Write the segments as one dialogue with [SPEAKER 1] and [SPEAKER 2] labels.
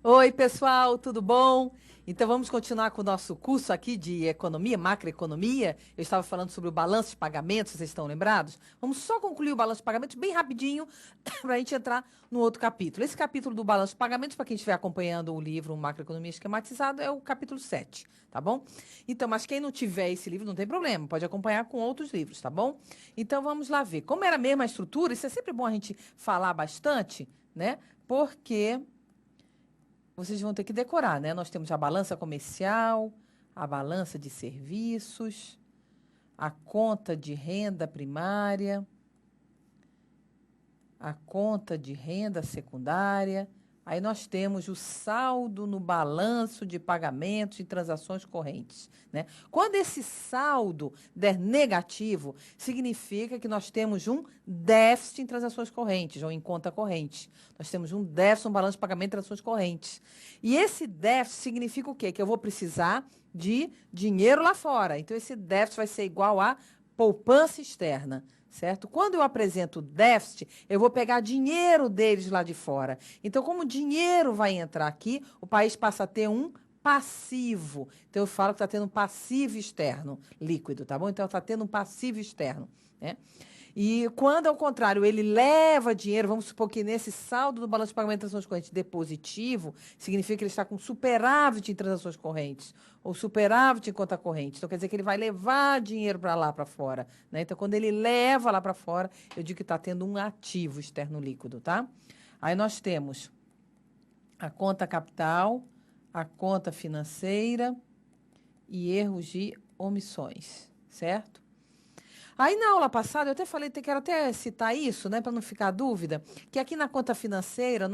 [SPEAKER 1] Oi, pessoal, tudo bom? Então vamos continuar com o nosso curso aqui de economia, macroeconomia. Eu estava falando sobre o balanço de pagamentos, vocês estão lembrados? Vamos só concluir o balanço de pagamentos bem rapidinho para a gente entrar no outro capítulo. Esse capítulo do balanço de pagamentos, para quem estiver acompanhando o livro Macroeconomia Esquematizado, é o capítulo 7, tá bom? Então, mas quem não tiver esse livro não tem problema, pode acompanhar com outros livros, tá bom? Então vamos lá ver. Como era a mesma estrutura, isso é sempre bom a gente falar bastante, né? Porque vocês vão ter que decorar, né? Nós temos a balança comercial, a balança de serviços, a conta de renda primária, a conta de renda secundária. Aí nós temos o saldo no balanço de pagamentos e transações correntes, né? Quando esse saldo der negativo, significa que nós temos um déficit em transações correntes ou em conta corrente. Nós temos um déficit no balanço de pagamento e transações correntes. E esse déficit significa o quê? Que eu vou precisar de dinheiro lá fora. Então, esse déficit vai ser igual a poupança externa. Certo? Quando eu apresento déficit, eu vou pegar dinheiro deles lá de fora. Então, como o dinheiro vai entrar aqui, o país passa a ter um passivo. Então, eu falo que está tendo um passivo externo líquido, tá bom? Então, está tendo um passivo externo, né? E quando, ao contrário, ele leva dinheiro, vamos supor que nesse saldo do balanço de pagamento de transações correntes dê positivo, significa que ele está com superávit em transações correntes, ou superávit em conta corrente. Então, quer dizer que ele vai levar dinheiro para lá, para fora, né? Então, quando ele leva lá para fora, eu digo que está tendo um ativo externo líquido, tá? Aí nós temos a conta capital, a conta financeira e erros de omissões, certo? Aí na aula passada eu até falei, quero até citar isso, né, para não ficar dúvida, que aqui na conta financeira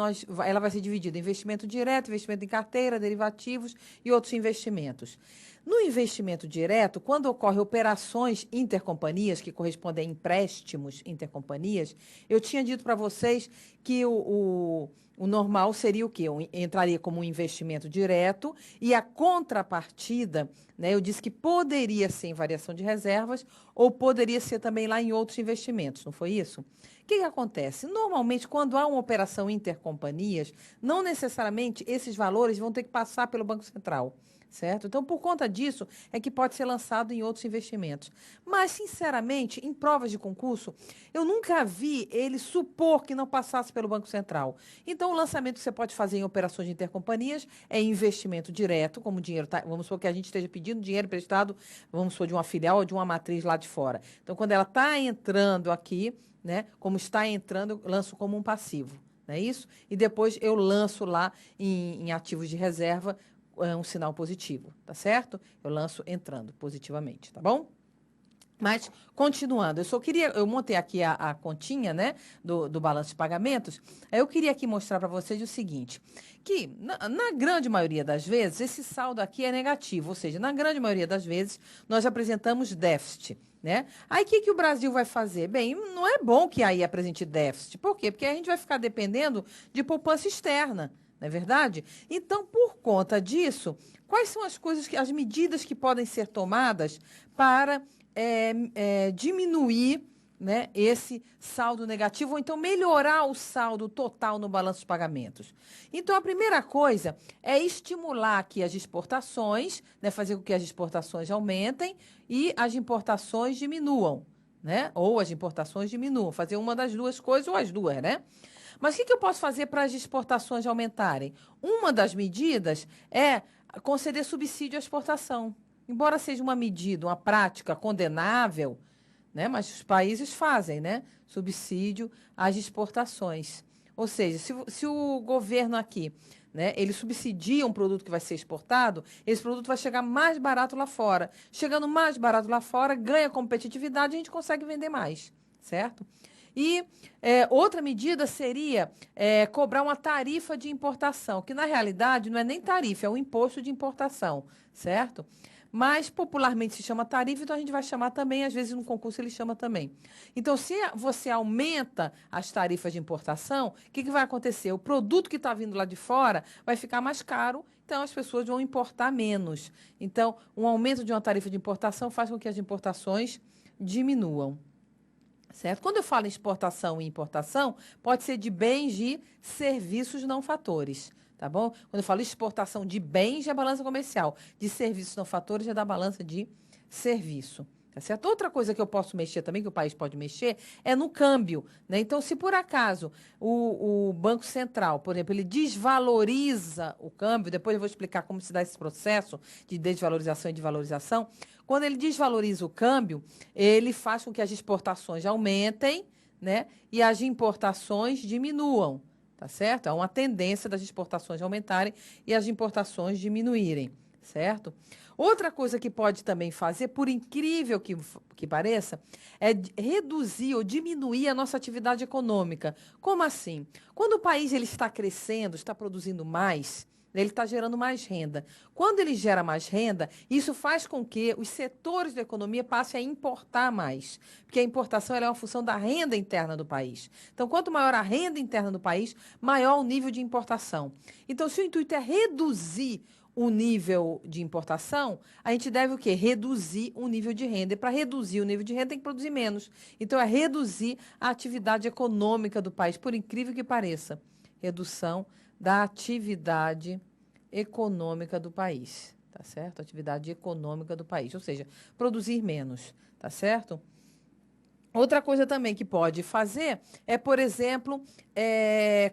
[SPEAKER 1] ela vai ser dividida em investimento direto, investimento em carteira, derivativos e outros investimentos. No investimento direto, quando ocorrem operações intercompanhias, que correspondem a empréstimos intercompanhias, eu tinha dito para vocês que o normal seria o quê? Entraria como um investimento direto e a contrapartida, né, eu disse que poderia ser em variação de reservas ou poderia ser também lá em outros investimentos, não foi isso? O que acontece? Normalmente, quando há uma operação intercompanhias, não necessariamente esses valores vão ter que passar pelo Banco Central. Certo? Então, por conta disso, é que pode ser lançado em outros investimentos. Mas, sinceramente, em provas de concurso, eu nunca vi ele supor que não passasse pelo Banco Central. Então, o lançamento que você pode fazer em operações de intercompanhias é investimento direto, como o dinheiro tá, vamos supor que a gente esteja pedindo dinheiro emprestado, vamos supor, de uma filial ou de uma matriz lá de fora. Então, quando ela está entrando aqui, né, como está entrando, eu lanço como um passivo. Não é isso? E depois eu lanço lá em ativos de reserva um sinal positivo, tá certo? Eu lanço entrando positivamente, tá bom? Mas, continuando, eu montei aqui a continha, né, do balanço de pagamentos. Eu queria aqui mostrar para vocês o seguinte, que na grande maioria das vezes, esse saldo aqui é negativo, ou seja, na grande maioria das vezes, nós apresentamos déficit, né? Aí, o que o Brasil vai fazer? Bem, não é bom que aí apresente déficit. Por quê? Porque a gente vai ficar dependendo de poupança externa, não é verdade? Então, por conta disso, quais são as medidas que podem ser tomadas para diminuir, né, esse saldo negativo, ou então melhorar o saldo total no balanço de pagamentos? Então, a primeira coisa é estimular aqui as exportações, né, fazer com que as exportações aumentem e as importações diminuam, né? Ou as importações diminuam, fazer uma das duas coisas ou as duas, né? Mas o que eu posso fazer para as exportações aumentarem? Uma das medidas é conceder subsídio à exportação. Embora seja uma medida, uma prática condenável, né, mas os países fazem, né, subsídio às exportações. Ou seja, se o governo aqui, né, ele subsidia um produto que vai ser exportado, esse produto vai chegar mais barato lá fora. Chegando mais barato lá fora, ganha competitividade e a gente consegue vender mais, certo? E outra medida seria cobrar uma tarifa de importação, que na realidade não é nem tarifa, é um imposto de importação, certo? Mas popularmente se chama tarifa, então a gente vai chamar também, às vezes no concurso ele chama também. Então, se você aumenta as tarifas de importação, o que vai acontecer? O produto que está vindo lá de fora vai ficar mais caro, então as pessoas vão importar menos. Então, um aumento de uma tarifa de importação faz com que as importações diminuam. Certo? Quando eu falo em exportação e importação, pode ser de bens, de serviços não fatores. tá bom? Quando eu falo exportação de bens, é a balança comercial. De serviços não fatores, é da balança de serviço. Tá certo? Outra coisa que eu posso mexer também, que o país pode mexer, é no câmbio, né? Então, se por acaso o Banco Central, por exemplo, ele desvaloriza o câmbio, depois eu vou explicar como se dá esse processo de desvalorização e de valorização. Quando ele desvaloriza o câmbio, ele faz com que as exportações aumentem, né? E as importações diminuam, tá certo? É uma tendência das exportações aumentarem e as importações diminuírem, certo? Outra coisa que pode também fazer, por incrível que pareça, é reduzir ou diminuir a nossa atividade econômica. Como assim? Quando o país ele está crescendo, está produzindo mais, ele está gerando mais renda. Quando ele gera mais renda, isso faz com que os setores da economia passem a importar mais. Porque a importação ela é uma função da renda interna do país. Então, quanto maior a renda interna do país, maior o nível de importação. Então, se o intuito é reduzir o nível de importação, a gente deve o quê? Reduzir o nível de renda. E para reduzir o nível de renda, tem que produzir menos. Então, é reduzir a atividade econômica do país, por incrível que pareça. Redução da atividade econômica do país, tá certo? Atividade econômica do país, ou seja, produzir menos, tá certo? Outra coisa também que pode fazer é, por exemplo,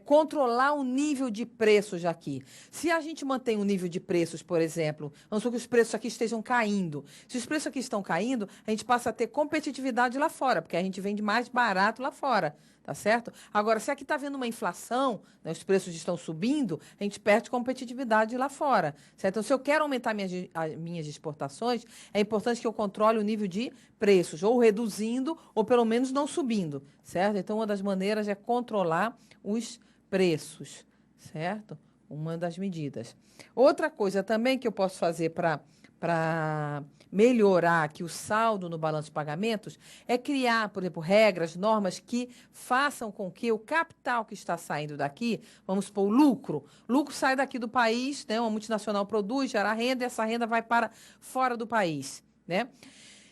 [SPEAKER 1] controlar o nível de preços aqui. Se a gente mantém o nível de preços, por exemplo, vamos supor que os preços aqui estejam caindo. Se os preços aqui estão caindo, a gente passa a ter competitividade lá fora, porque a gente vende mais barato lá fora, tá certo? Agora, se aqui está havendo uma inflação, né, os preços estão subindo, a gente perde competitividade lá fora, certo? Então, se eu quero aumentar minhas exportações, é importante que eu controle o nível de preços, ou reduzindo, ou pelo menos não subindo, certo? Então, uma das maneiras é controlar os preços, certo? Uma das medidas. Outra coisa também que eu posso fazer para melhorar aqui o saldo no balanço de pagamentos é criar, por exemplo, regras, normas que façam com que o capital que está saindo daqui, vamos supor, o lucro sai daqui do país, né? Uma multinacional produz, gera renda e essa renda vai para fora do país, né?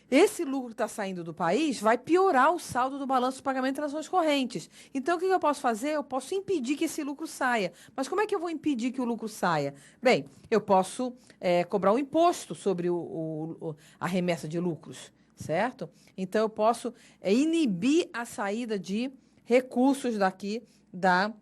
[SPEAKER 1] Esse lucro que está saindo do país vai piorar o saldo do balanço de pagamento de transações correntes. Então, o que eu posso fazer? Eu posso impedir que esse lucro saia. Mas como é que eu vou impedir que o lucro saia? Bem, eu posso cobrar um imposto sobre a remessa de lucros, certo? Então, eu posso inibir a saída de recursos daqui da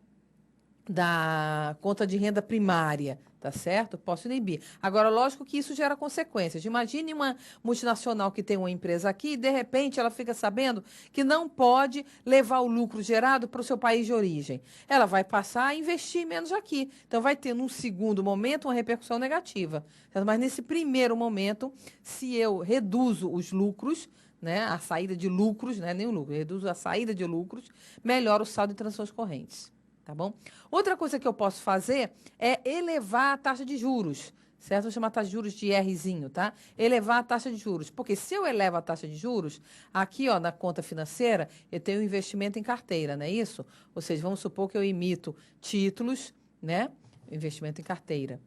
[SPEAKER 1] conta de renda primária, tá certo? Posso inibir. Agora, lógico que isso gera consequências. Imagine uma multinacional que tem uma empresa aqui e, de repente, ela fica sabendo que não pode levar o lucro gerado para o seu país de origem. Ela vai passar a investir menos aqui. Então, vai ter, num segundo momento, uma repercussão negativa. Mas, nesse primeiro momento, se eu reduzo os lucros, né, a saída de lucros, né, nem o lucro, reduzo a saída de lucros, melhora o saldo de transações correntes. Tá bom? Outra coisa que eu posso fazer é elevar a taxa de juros, certo? Vou chamar a taxa de juros de Rzinho, tá? Elevar a taxa de juros. Porque se eu elevo a taxa de juros, aqui, ó, na conta financeira, eu tenho investimento em carteira, não é isso? Ou seja, vamos supor que eu emito títulos, né? Investimento em carteira.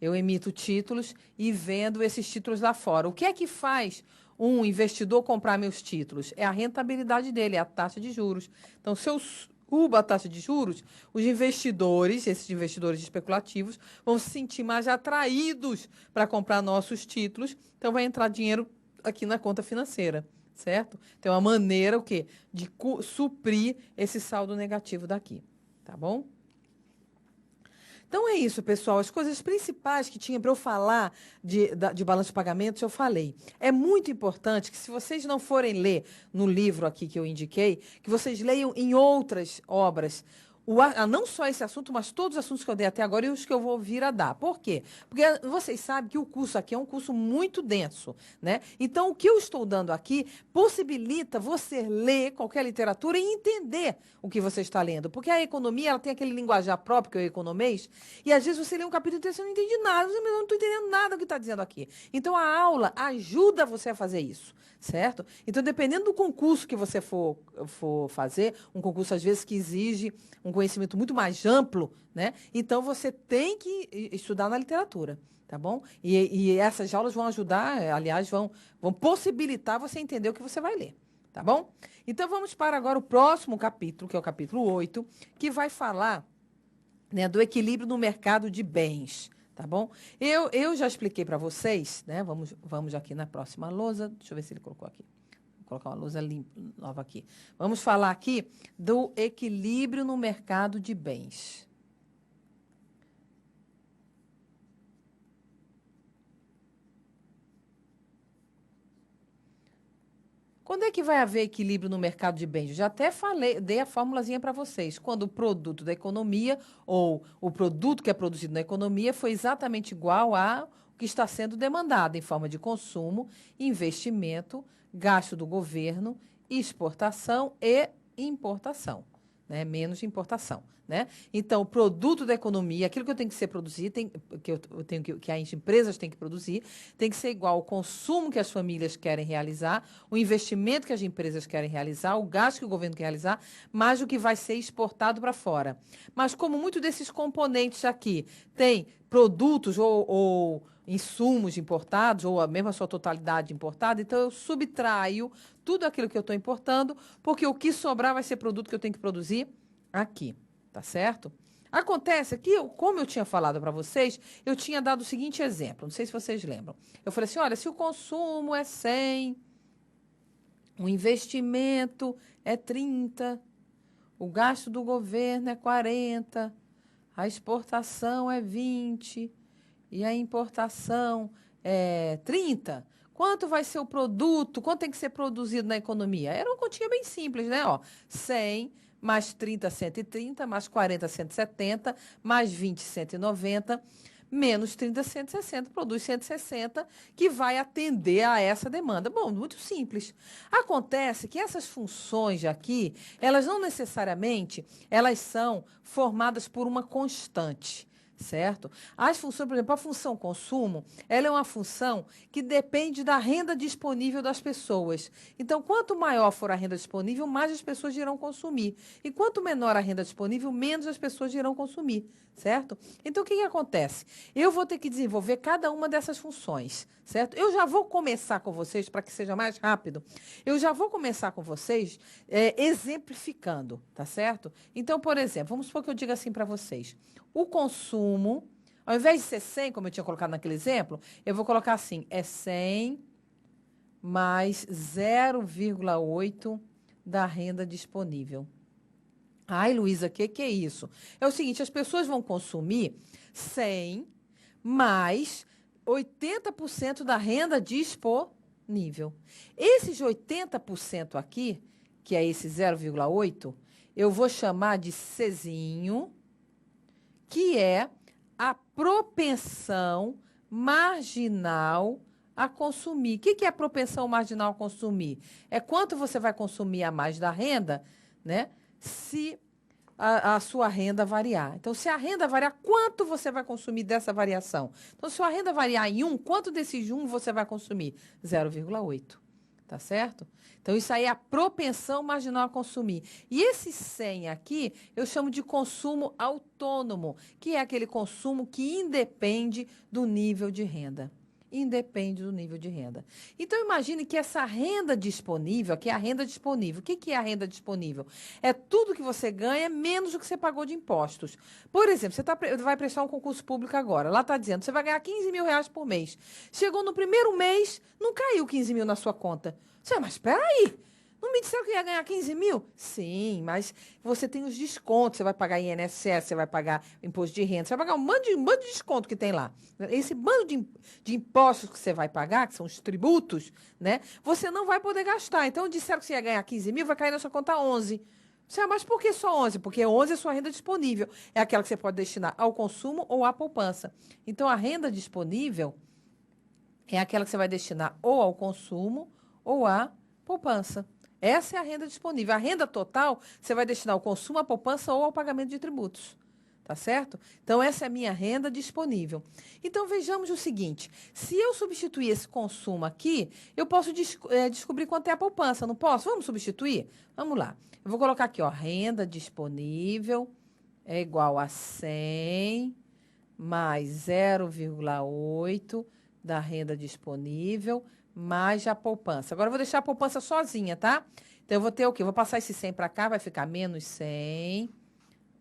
[SPEAKER 1] Eu emito títulos e vendo esses títulos lá fora. O que é que faz um investidor comprar meus títulos? É a rentabilidade dele, é a taxa de juros. Então, se eu suba a taxa de juros, os investidores, esses investidores especulativos, vão se sentir mais atraídos para comprar nossos títulos. Então, vai entrar dinheiro aqui na conta financeira, certo? Então, é uma maneira o quê? De suprir esse saldo negativo daqui, tá bom? Então é isso, pessoal. As coisas principais que tinha para eu falar de balanço de pagamentos, eu falei. É muito importante que, se vocês não forem ler no livro aqui que eu indiquei, que vocês leiam em outras obras. Não só esse assunto, mas todos os assuntos que eu dei até agora e os que eu vou vir a dar. Por quê? Porque vocês sabem que o curso aqui é um curso muito denso, né? Então, o que eu estou dando aqui possibilita você ler qualquer literatura e entender o que você está lendo. Porque a economia, ela tem aquele linguajar próprio, que é o economês, e às vezes você lê um capítulo inteiro e você não entende nada, você não estou entendendo nada do que está dizendo aqui. Então, a aula ajuda você a fazer isso, certo? Então, dependendo do concurso que você for fazer, um concurso, às vezes, que exige um conhecimento muito mais amplo, né? Então, você tem que estudar na literatura, tá bom? E essas aulas vão ajudar, aliás, vão possibilitar você entender o que você vai ler, tá bom? Então, vamos para agora o próximo capítulo, que é o capítulo 8, que vai falar né, do equilíbrio no mercado de bens, tá bom? Eu já expliquei para vocês, né? Vamos aqui na próxima lousa. Deixa eu ver se ele colocou aqui. Vou colocar uma lousa nova aqui. Vamos falar aqui do equilíbrio no mercado de bens. Quando é que vai haver equilíbrio no mercado de bens? Eu já até falei, dei a formulazinha para vocês. Quando o produto da economia ou o produto que é produzido na economia foi exatamente igual ao que está sendo demandado em forma de consumo, investimento, gasto do governo, exportação e importação, né? Menos importação, né? Então, o produto da economia, aquilo que eu tenho que ser produzido, que as empresas têm que produzir, tem que ser igual ao consumo que as famílias querem realizar, o investimento que as empresas querem realizar, o gasto que o governo quer realizar, mais o que vai ser exportado para fora. Mas como muitos desses componentes aqui têm produtos ou insumos importados, ou a mesma sua totalidade importada, então eu subtraio tudo aquilo que eu estou importando, porque o que sobrar vai ser produto que eu tenho que produzir aqui, tá certo? Acontece que, como eu tinha falado para vocês, eu tinha dado o seguinte exemplo, não sei se vocês lembram. Eu falei assim, olha, se o consumo é 100, o investimento é 30, o gasto do governo é 40, a exportação é 20 e a importação é 30. Quanto vai ser o produto? Quanto tem que ser produzido na economia? Era uma continha bem simples, né? Ó, 100 mais 30, 130, mais 40, 170, mais 20, 190, menos 30, 160, produz 160, que vai atender a essa demanda. Bom, muito simples. Acontece que essas funções aqui, elas não necessariamente, elas são formadas por uma constante. Certo? As funções, por exemplo, a função consumo, ela é uma função que depende da renda disponível das pessoas. Então, quanto maior for a renda disponível, mais as pessoas irão consumir. E quanto menor a renda disponível, menos as pessoas irão consumir, certo? Então, o que acontece? Eu vou ter que desenvolver cada uma dessas funções, certo? Eu já vou começar com vocês, para que seja mais rápido, eu já vou começar com vocês exemplificando, tá certo? Então, por exemplo, vamos supor que eu diga assim para vocês. O consumo, ao invés de ser 100, como eu tinha colocado naquele exemplo, eu vou colocar assim, é 100 mais 0,8 da renda disponível. Ai, Luísa, o que é isso? É o seguinte, as pessoas vão consumir 100 mais 80% da renda disponível. Esses 80% aqui, que é esse 0,8, eu vou chamar de Czinho, que é a propensão marginal a consumir. O que é a propensão marginal a consumir? É quanto você vai consumir a mais da renda, né? Se a sua renda variar. Então, se a renda variar, quanto você vai consumir dessa variação? Então, se a renda variar em 1, quanto desses 1 você vai consumir? 0,8. Tá certo? Então, isso aí é a propensão marginal a consumir. E esse 100 aqui, eu chamo de consumo autônomo, que é aquele consumo que independe do nível de renda. Independe do nível de renda. Então, imagine que essa renda disponível, aqui é a renda disponível. O que é a renda disponível? É tudo que você ganha menos o que você pagou de impostos. Por exemplo, você vai prestar um concurso público agora. Lá está dizendo, você vai ganhar 15 mil reais por mês. Chegou no primeiro mês, não caiu 15 mil na sua conta. Você, mas espera aí, não me disseram que ia ganhar 15 mil? Sim, mas você tem os descontos, você vai pagar INSS, você vai pagar imposto de renda, você vai pagar um bando de desconto que tem lá. Esse bando de impostos que você vai pagar, que são os tributos, né? Você não vai poder gastar. Então, disseram que você ia ganhar 15 mil, vai cair na sua conta 11. Você, mas por que só 11? Porque 11 é a sua renda disponível. É aquela que você pode destinar ao consumo ou à poupança. Então, a renda disponível é aquela que você vai destinar ou ao consumo ou à poupança. Essa é a renda disponível. A renda total, você vai destinar ao consumo, à poupança ou ao pagamento de tributos. Tá certo? Então, essa é a minha renda disponível. Então, vejamos o seguinte. Se eu substituir esse consumo aqui, eu posso descobrir quanto é a poupança, não posso? Vamos substituir? Vamos lá. Eu vou colocar aqui, ó, renda disponível é igual a 100 mais 0,8 da renda disponível mais a poupança. Agora, eu vou deixar a poupança sozinha, tá? Então, eu vou ter o quê? Eu vou passar esse 100 para cá, vai ficar menos 100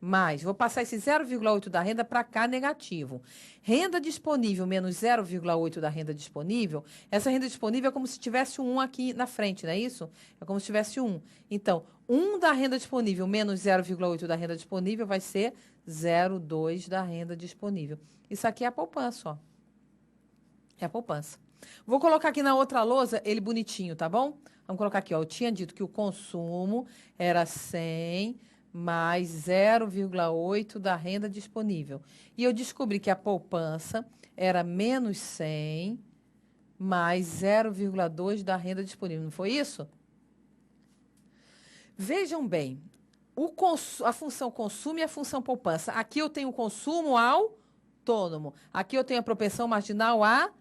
[SPEAKER 1] mais, vou passar esse 0,8 da renda para cá negativo. Renda disponível menos 0,8 da renda disponível, essa renda disponível é como se tivesse um 1 aqui na frente, não é isso? É como se tivesse um. Então, 1 da renda disponível menos 0,8 da renda disponível vai ser 0,2 da renda disponível. Isso aqui é a poupança, ó. É a poupança. Vou colocar aqui na outra lousa ele bonitinho, tá bom? Vamos colocar aqui, ó. Eu tinha dito que o consumo era 100 mais 0,8 da renda disponível. E eu descobri que a poupança era menos 100 mais 0,2 da renda disponível. Não foi isso? Vejam bem, a função consumo e a função poupança. Aqui eu tenho o consumo autônomo. Aqui eu tenho a propensão marginal a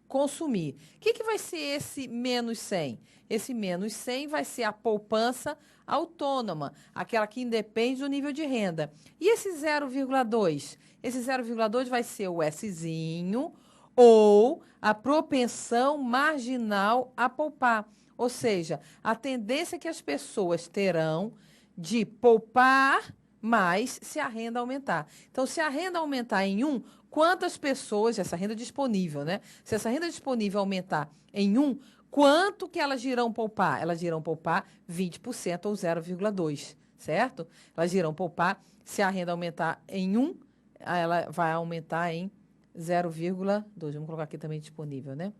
[SPEAKER 1] consumir. O que vai ser esse menos 100? Esse menos 100 vai ser a poupança autônoma, aquela que independe do nível de renda. E esse 0,2? Esse 0,2 vai ser o Szinho ou a propensão marginal a poupar. Ou seja, a tendência que as pessoas terão de poupar mais se a renda aumentar. Então, se a renda aumentar em 1, quantas pessoas, essa renda disponível, né? Se essa renda disponível aumentar em 1, quanto que elas irão poupar? Elas irão poupar 20% ou 0,2, certo? Elas irão poupar, se a renda aumentar em 1, ela vai aumentar em 0,2. Vamos colocar aqui também disponível, né?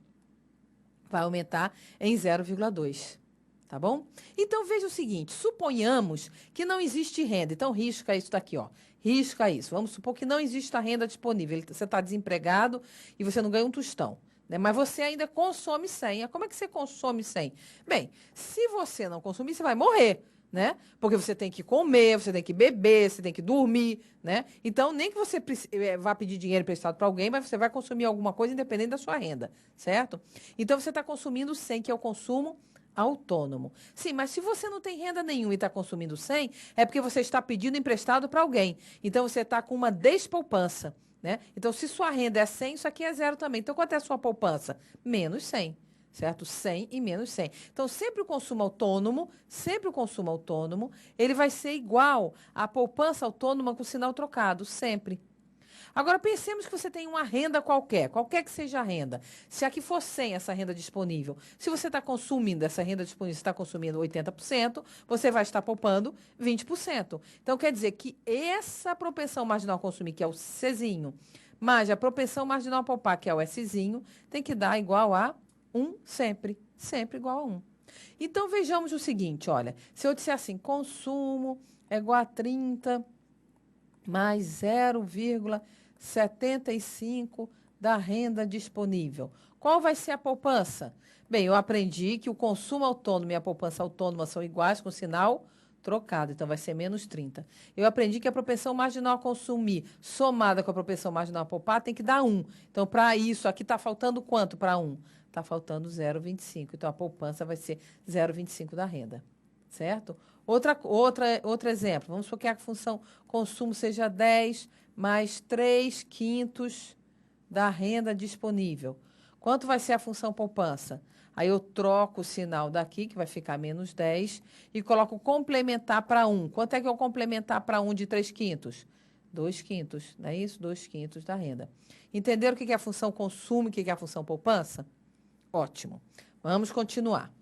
[SPEAKER 1] Vai aumentar em 0,2. Tá bom? Então, veja o seguinte, suponhamos que não existe renda. Então, risca isso daqui, ó. Risca isso. Vamos supor que não existe a renda disponível. Você está desempregado e você não ganha um tostão, né? Mas você ainda consome 100. Como é que você consome 100? Bem, se você não consumir, você vai morrer, né? Porque você tem que comer, você tem que beber, você tem que dormir, né? Então, nem que você vá pedir dinheiro emprestado para alguém, mas você vai consumir alguma coisa independente da sua renda, certo? Então, você está consumindo 100, que é o consumo autônomo. Sim, mas se você não tem renda nenhuma e está consumindo 100, é porque você está pedindo emprestado para alguém. Então, você está com uma despoupança, né? Então, se sua renda é 100, isso aqui é 0 também. Então, quanto é a sua poupança? Menos 100, certo? 100 e menos 100. Então, sempre o consumo autônomo, ele vai ser igual à poupança autônoma com sinal trocado, sempre. Agora, pensemos que você tem uma renda qualquer que seja a renda. Se aqui for 100 essa renda disponível, se você está consumindo essa renda disponível, você está consumindo 80%, você vai estar poupando 20%. Então, quer dizer que essa propensão marginal a consumir, que é o Czinho, mais a propensão marginal a poupar, que é o Szinho, tem que dar igual a 1 sempre. Sempre igual a 1. Então, vejamos o seguinte, olha. Se eu disser assim, consumo é igual a 30 mais 0,75 da renda disponível. Qual vai ser a poupança? Bem, eu aprendi que o consumo autônomo e a poupança autônoma são iguais com sinal trocado, então vai ser menos 30. Eu aprendi que a propensão marginal a consumir somada com a propensão marginal a poupar tem que dar 1. Então, para isso, aqui está faltando quanto para 1? Está faltando 0,25. Então, a poupança vai ser 0,25 da renda, certo? Outro exemplo, vamos supor que a função consumo seja 10 mais 3/5 da renda disponível. Quanto vai ser a função poupança? Aí eu troco o sinal daqui, que vai ficar menos 10, e coloco complementar para 1. Quanto é que eu complementar para 1 de 3/5? 2/5, não é isso? 2/5 da renda. Entenderam o que é a função consumo e o que é a função poupança? Ótimo. Vamos continuar.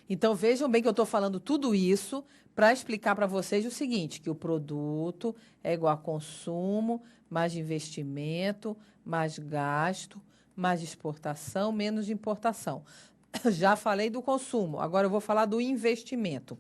[SPEAKER 1] Então, vejam bem que eu estou falando tudo isso para explicar para vocês o seguinte, que o produto é igual a consumo, mais investimento, mais gasto, mais exportação, menos importação. Já falei do consumo, agora eu vou falar do investimento.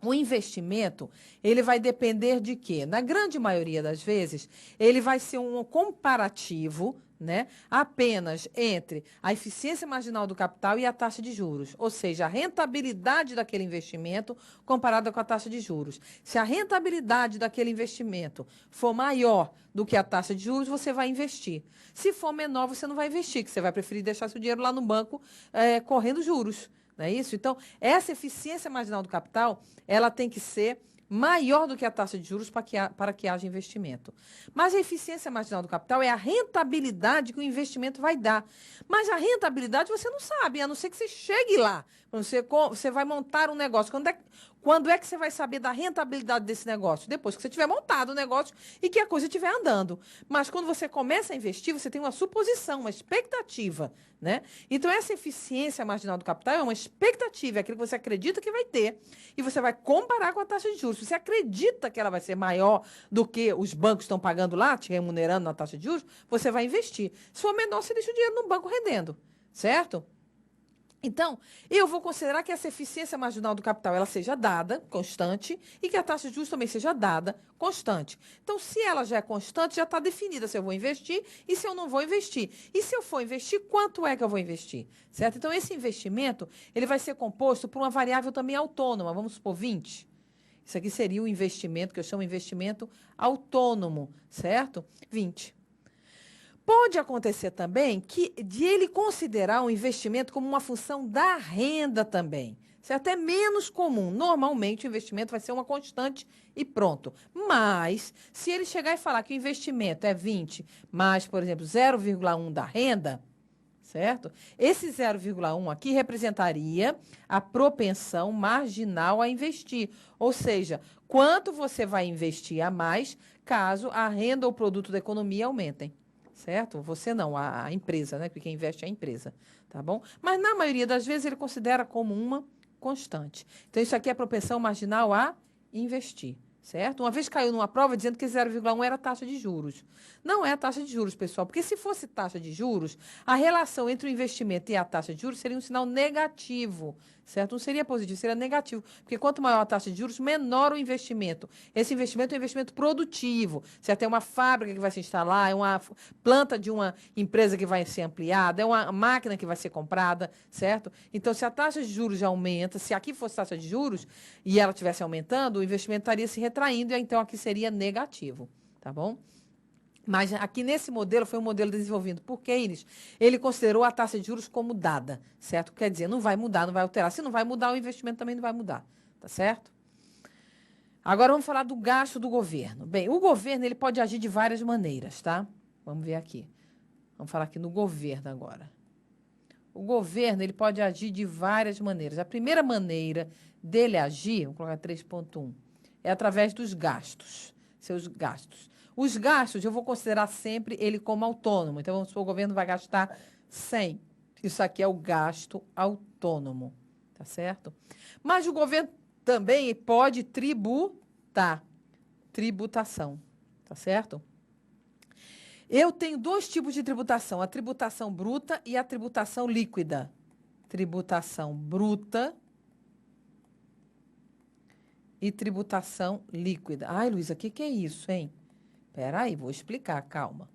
[SPEAKER 1] O investimento, ele vai depender de quê? Na grande maioria das vezes, ele vai ser um comparativo, né, apenas entre a eficiência marginal do capital e a taxa de juros, ou seja, a rentabilidade daquele investimento comparada com a taxa de juros. Se a rentabilidade daquele investimento for maior do que a taxa de juros, você vai investir. Se for menor, você não vai investir, que você vai preferir deixar seu dinheiro lá no banco correndo juros. Não é isso? Então, essa eficiência marginal do capital, ela tem que ser maior do que a taxa de juros para que haja investimento. Mas a eficiência marginal do capital é a rentabilidade que o investimento vai dar. Mas a rentabilidade você não sabe, a não ser que você chegue lá. Você vai montar um negócio. Quando é que você vai saber da rentabilidade desse negócio? Depois que você tiver montado o negócio e que a coisa estiver andando. Mas quando você começa a investir, você tem uma suposição, uma expectativa, né? Então, essa eficiência marginal do capital é uma expectativa, é aquilo que você acredita que vai ter. E você vai comparar com a taxa de juros. Se você acredita que ela vai ser maior do que os bancos estão pagando lá, te remunerando na taxa de juros, você vai investir. Se for menor, você deixa o dinheiro no banco rendendo, certo? Então, eu vou considerar que essa eficiência marginal do capital ela seja dada, constante, e que a taxa de juros também seja dada, constante. Então, se ela já é constante, já está definida se eu vou investir e se eu não vou investir. E se eu for investir, quanto é que eu vou investir? Certo? Então, esse investimento ele vai ser composto por uma variável também autônoma, vamos supor 20. Isso aqui seria o investimento, que eu chamo de investimento autônomo, certo? 20. Pode acontecer também de ele considerar o investimento como uma função da renda também. Isso é até menos comum. Normalmente, o investimento vai ser uma constante e pronto. Mas, se ele chegar e falar que o investimento é 20 mais, por exemplo, 0,1 da renda, certo? Esse 0,1 aqui representaria a propensão marginal a investir. Ou seja, quanto você vai investir a mais caso a renda ou produto da economia aumentem. Certo? Você não, a empresa, né? Porque quem investe é a empresa, tá bom? Mas na maioria das vezes ele considera como uma constante. Então, isso aqui é a propensão marginal a investir, certo? Uma vez caiu numa prova dizendo que 0,1 era taxa de juros. Não é a taxa de juros, pessoal, porque se fosse taxa de juros, a relação entre o investimento e a taxa de juros seria um sinal negativo, certo? Não seria positivo, seria negativo, porque quanto maior a taxa de juros, menor o investimento. Esse investimento é um investimento produtivo. Você tem uma fábrica que vai se instalar, é uma planta de uma empresa que vai ser ampliada, é uma máquina que vai ser comprada, certo? Então, se a taxa de juros já aumenta, se aqui fosse taxa de juros e ela estivesse aumentando, o investimento estaria se retraindo, e então aqui seria negativo, tá bom? Mas aqui nesse modelo, foi um modelo desenvolvido por Keynes, ele considerou a taxa de juros como dada, certo? Quer dizer, não vai mudar, não vai alterar. Se não vai mudar, o investimento também não vai mudar, tá certo? Agora vamos falar do gasto do governo. Bem, o governo ele pode agir de várias maneiras, tá? Vamos ver aqui. Vamos falar aqui no governo agora. O governo ele pode agir de várias maneiras. A primeira maneira dele agir, vamos colocar 3.1, é através dos gastos, seus gastos. Os gastos, eu vou considerar sempre ele como autônomo. Então, vamos supor, o governo vai gastar 100. Isso aqui é o gasto autônomo, tá certo? Mas o governo também pode tributar. Tributação, tá certo? Eu tenho dois tipos de tributação, a tributação bruta e a tributação líquida. Tributação bruta e tributação líquida. Ai, Luísa, o que é isso, hein? Espera aí, vou explicar, calma.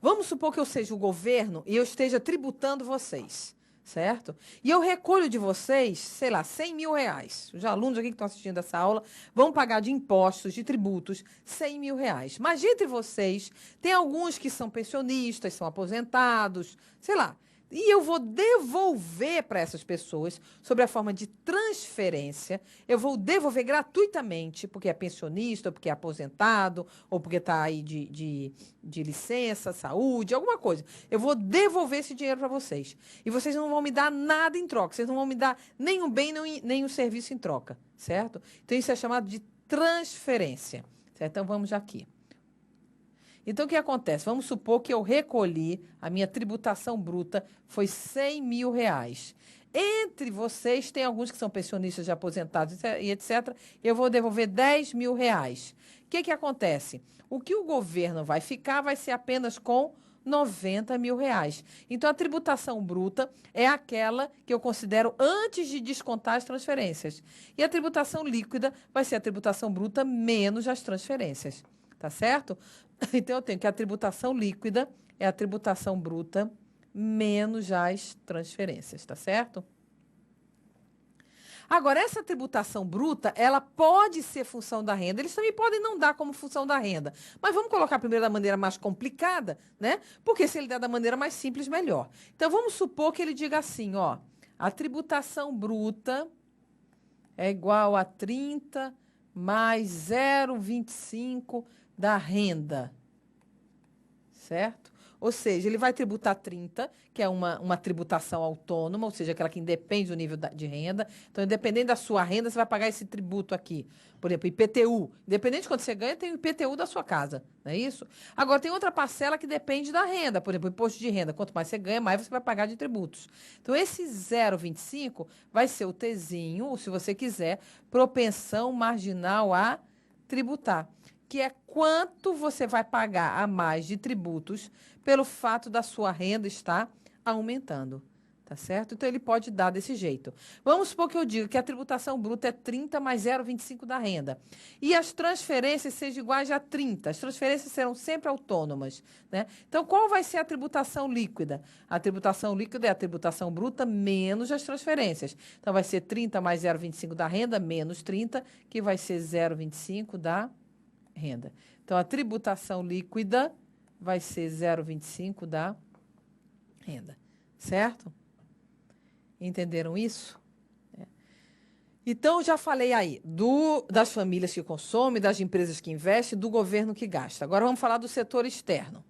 [SPEAKER 1] Vamos supor que eu seja o governo e eu esteja tributando vocês, certo? E eu recolho de vocês, sei lá, 100 mil reais. Os alunos aqui que estão assistindo essa aula vão pagar de impostos, de tributos, 100 mil reais. Mas entre vocês, tem alguns que são pensionistas, são aposentados, sei lá. E eu vou devolver para essas pessoas, sob a forma de transferência, eu vou devolver gratuitamente, porque é pensionista, ou porque é aposentado, ou porque está aí de licença, saúde, alguma coisa. Eu vou devolver esse dinheiro para vocês. E vocês não vão me dar nada em troca, vocês não vão me dar nem um bem, nem um serviço em troca, certo? Então, isso é chamado de transferência, certo? Então, vamos aqui. Então, o que acontece? Vamos supor que eu recolhi, a minha tributação bruta foi 100 mil reais. Entre vocês, tem alguns que são pensionistas de aposentados e etc. Eu vou devolver 10 mil reais. O que acontece? O que o governo vai ficar vai ser apenas com 90 mil reais. Então, a tributação bruta é aquela que eu considero antes de descontar as transferências. E a tributação líquida vai ser a tributação bruta menos as transferências. Tá certo? Então, eu tenho que a tributação líquida é a tributação bruta menos as transferências, tá certo? Agora, essa tributação bruta, ela pode ser função da renda. Eles também podem não dar como função da renda. Mas vamos colocar primeiro da maneira mais complicada, né? Porque se ele der da maneira mais simples, melhor. Então, vamos supor que ele diga assim, ó, a tributação bruta é igual a 30 mais 0,25 da renda, certo? Ou seja, ele vai tributar 30, que é uma tributação autônoma, ou seja, aquela que independe do nível de renda. Então, independente da sua renda, você vai pagar esse tributo aqui. Por exemplo, IPTU. Independente de quanto você ganha, tem o IPTU da sua casa, não é isso? Agora, tem outra parcela que depende da renda. Por exemplo, imposto de renda. Quanto mais você ganha, mais você vai pagar de tributos. Então, esse 0,25 vai ser o Tzinho, ou se você quiser, propensão marginal a tributar, que é quanto você vai pagar a mais de tributos pelo fato da sua renda estar aumentando, tá certo? Então, ele pode dar desse jeito. Vamos supor que eu diga que a tributação bruta é 30 mais 0,25 da renda. E as transferências sejam iguais a 30. As transferências serão sempre autônomas, né? Então, qual vai ser a tributação líquida? A tributação líquida é a tributação bruta menos as transferências. Então, vai ser 30 mais 0,25 da renda menos 30, que vai ser 0,25 da renda. Então, a tributação líquida vai ser 0,25 da renda, certo? Entenderam isso? Então, já falei aí das famílias que consomem, das empresas que investem, do governo que gasta. Agora, vamos falar do setor externo.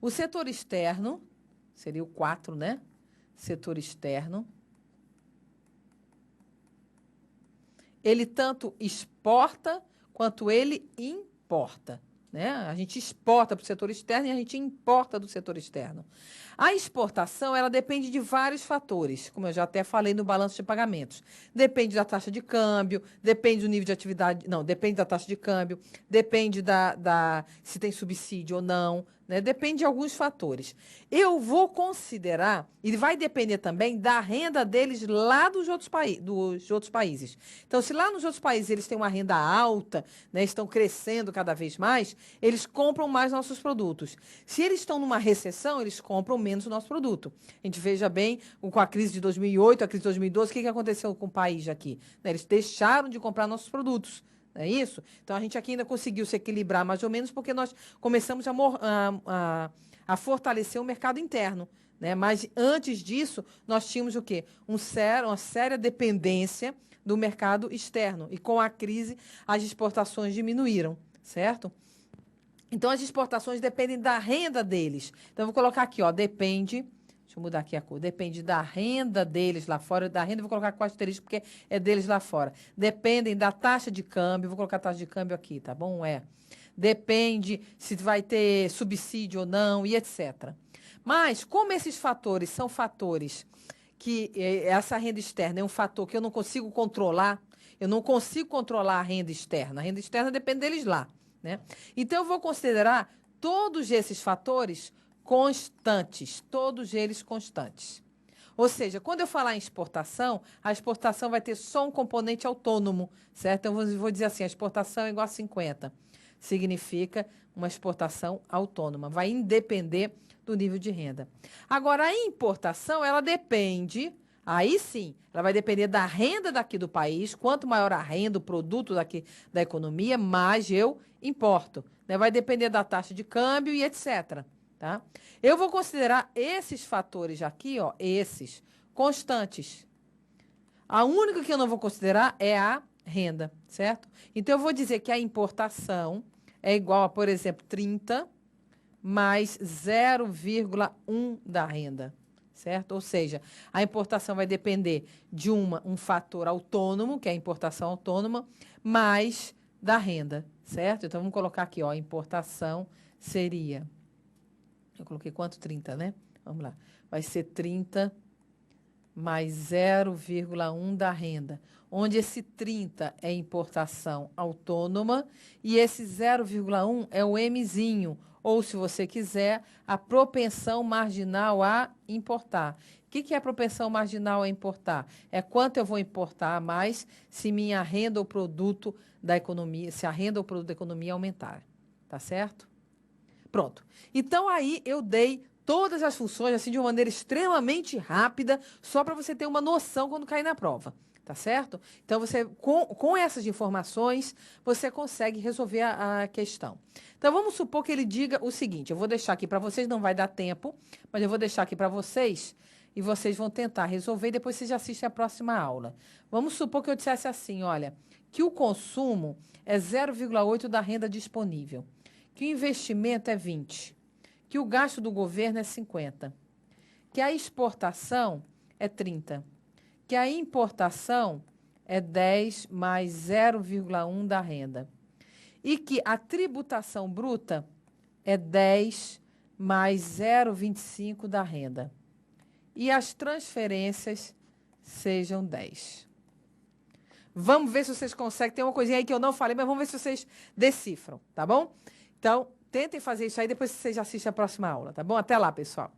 [SPEAKER 1] O setor externo, seria o 4, né? Setor externo. Ele tanto exporta quanto ele importa, né? A gente exporta para o setor externo e a gente importa do setor externo. A exportação, ela depende de vários fatores, como eu já até falei no balanço de pagamentos. Depende da taxa de câmbio, depende do nível de atividade, não, depende da taxa de câmbio, depende se tem subsídio ou não, né? Depende de alguns fatores. Eu vou considerar, e vai depender também da renda deles lá dos outros países. Então, se lá nos outros países eles têm uma renda alta, né, estão crescendo cada vez mais, eles compram mais nossos produtos. Se eles estão numa recessão, eles compram menos o nosso produto. A gente veja bem, com a crise de 2008, a crise de 2012, o que aconteceu com o país aqui? Né, eles deixaram de comprar nossos produtos. Não é isso? Então, a gente aqui ainda conseguiu se equilibrar mais ou menos porque nós começamos a fortalecer o mercado interno, né? Mas, antes disso, nós tínhamos o quê? Uma séria dependência do mercado externo. E, com a crise, as exportações diminuíram, certo? Então, as exportações dependem da renda deles. Então, eu vou colocar aqui, ó, depende... Deixa eu mudar aqui a cor. Depende da renda deles lá fora. Da renda, eu vou colocar com asterisco, porque é deles lá fora. Dependem da taxa de câmbio. Vou colocar a taxa de câmbio aqui, tá bom? Depende se vai ter subsídio ou não e etc. Mas, como esses fatores são fatores que essa renda externa é um fator que eu não consigo controlar, eu não consigo controlar a renda externa. A renda externa depende deles lá, né? Então, eu vou considerar todos esses fatores constantes, todos eles constantes. Ou seja, quando eu falar em exportação, a exportação vai ter só um componente autônomo, certo? Então, eu vou dizer assim, a exportação é igual a 50. Significa uma exportação autônoma, vai independer do nível de renda. Agora, a importação, ela depende, aí sim, ela vai depender da renda daqui do país. Quanto maior a renda, o produto daqui da economia, mais eu importo, né? Vai depender da taxa de câmbio e etc. Tá? Eu vou considerar esses fatores aqui, ó, esses, constantes. A única que eu não vou considerar é a renda, certo? Então, eu vou dizer que a importação é igual a, por exemplo, 30 mais 0,1 da renda, certo? Ou seja, a importação vai depender de um fator autônomo, que é a importação autônoma, mais da renda, certo? Então, vamos colocar aqui, ó, a importação seria... Eu coloquei quanto? 30, né? Vamos lá. Vai ser 30 mais 0,1 da renda. Onde esse 30 é importação autônoma e esse 0,1 é o Mzinho, ou, se você quiser, a propensão marginal a importar. O que é a propensão marginal a importar? É quanto eu vou importar a mais se minha renda ou produto da economia, se a renda ou produto da economia aumentar. Tá certo? Pronto. Então, aí eu dei todas as funções, assim, de uma maneira extremamente rápida, só para você ter uma noção quando cair na prova. Tá certo? Então, você, com essas informações, você consegue resolver a questão. Então, vamos supor que ele diga o seguinte, eu vou deixar aqui para vocês, não vai dar tempo, mas eu vou deixar aqui para vocês e vocês vão tentar resolver e depois vocês já assistem a próxima aula. Vamos supor que eu dissesse assim, olha, que o consumo é 0,8 da renda disponível, que o investimento é 20. que o gasto do governo é 50, que a exportação é 30, que a importação é 10 mais 0,1 da renda e que a tributação bruta é 10 mais 0,25 da renda e as transferências sejam 10. Vamos ver se vocês conseguem. Tem uma coisinha aí que eu não falei, mas vamos ver se vocês decifram, tá bom? Então, tentem fazer isso aí, depois vocês assistem a próxima aula, tá bom? Até lá, pessoal.